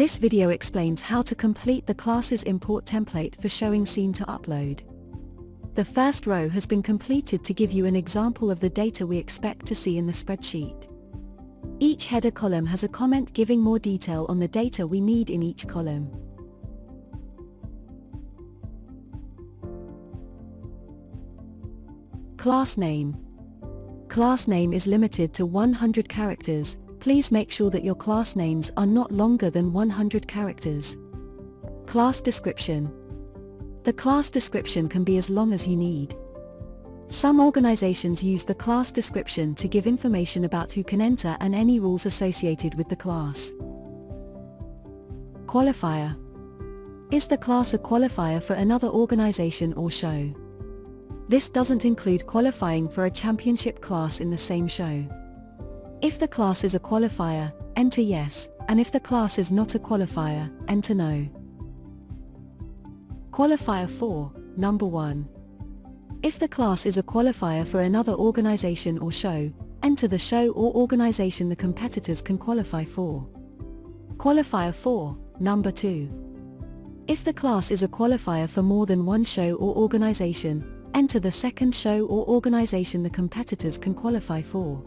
This video explains how to complete the class's import template for showing scene to upload. The first row has been completed to give you an example of the data we expect to see in the spreadsheet. Each header column has a comment giving more detail on the data we need in each column. Class name. Class name is limited to 100 characters. Please make sure that your class names are not longer than 100 characters. Class description. The class description can be as long as you need. Some organizations use the class description to give information about who can enter and any rules associated with the class. Qualifier. Is the class a qualifier for another organization or show? This doesn't include qualifying for a championship class in the same show. If the class is a qualifier, enter yes, and if the class is not a qualifier, enter no. Qualifier for, number 1. If the class is a qualifier for another organization or show, enter the show or organization the competitors can qualify for. Qualifier for, number 2. If the class is a qualifier for more than one show or organization, enter the second show or organization the competitors can qualify for.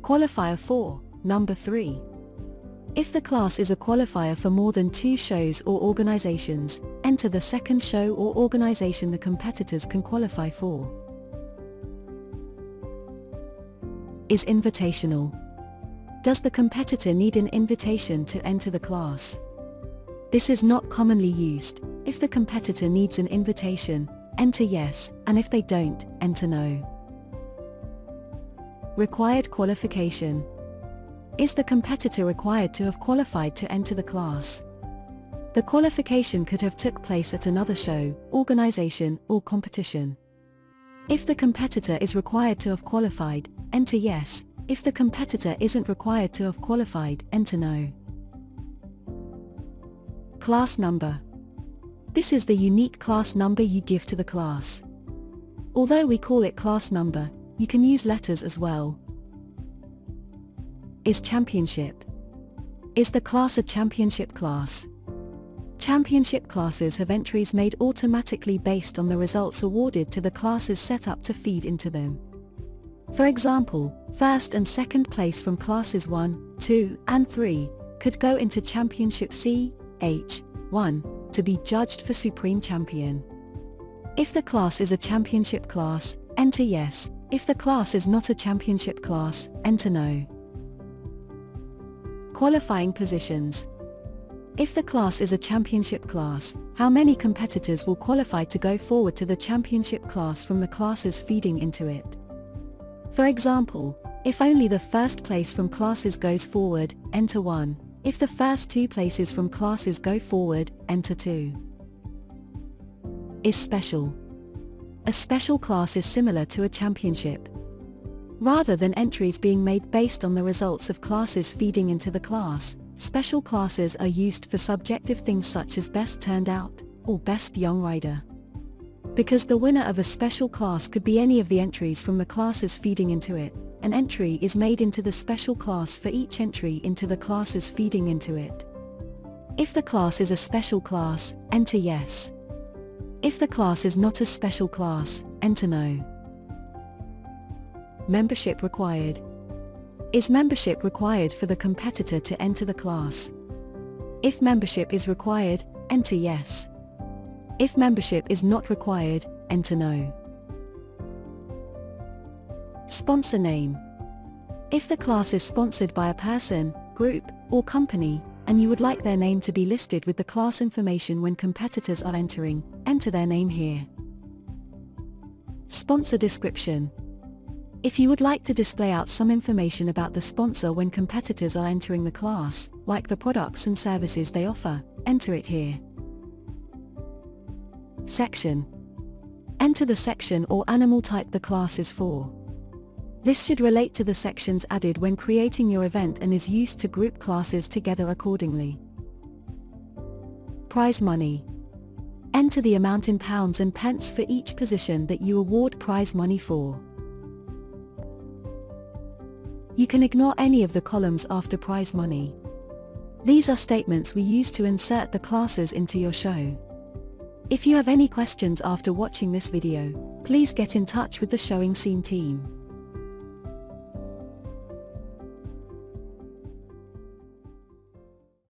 Qualifier for, number 3. If the class is a qualifier for more than 2 shows or organizations, enter the second show or organization the competitors can qualify for. Is invitational. Does the competitor need an invitation to enter the class? This is not commonly used. If the competitor needs an invitation, enter yes, and if they don't, enter no. Required qualification. Is the competitor required to have qualified to enter the class? The qualification could have took place at another show, organization, or competition. If the competitor is required to have qualified, enter yes. If the competitor isn't required to have qualified, enter no. Class number. This is the unique class number you give to the class. Although we call it class number, you can use letters as well. Is championship. Is the class a championship class? Championship classes have entries made automatically based on the results awarded to the classes set up to feed into them. For example, first and second place from classes 1, 2, and 3 could go into Championship C, H, 1, to be judged for Supreme Champion. If the class is a championship class, enter yes. If the class is not a championship class, enter no. Qualifying positions. If the class is a championship class, how many competitors will qualify to go forward to the championship class from the classes feeding into it? For example, if only the first place from classes goes forward, enter 1. If the first 2 places from classes go forward, enter 2. Is special. A special class is similar to a championship. Rather than entries being made based on the results of classes feeding into the class, special classes are used for subjective things such as best turned out, or best young rider. Because the winner of a special class could be any of the entries from the classes feeding into it, an entry is made into the special class for each entry into the classes feeding into it. If the class is a special class, enter yes. If the class is not a special class, enter no. Membership required. Is membership required for the competitor to enter the class? If membership is required, enter yes. If membership is not required, enter no. Sponsor name. If the class is sponsored by a person, group, or company, and you would like their name to be listed with the class information when competitors are entering, enter their name here. Sponsor description. If you would like to display out some information about the sponsor when competitors are entering the class, like the products and services they offer, enter it here. Section. Enter the section or animal type the class is for. This should relate to the sections added when creating your event and is used to group classes together accordingly. Prize money. Enter the amount in pounds and pence for each position that you award prize money for. You can ignore any of the columns after prize money. These are statements we use to insert the classes into your show. If you have any questions after watching this video, please get in touch with the Showing Scene team.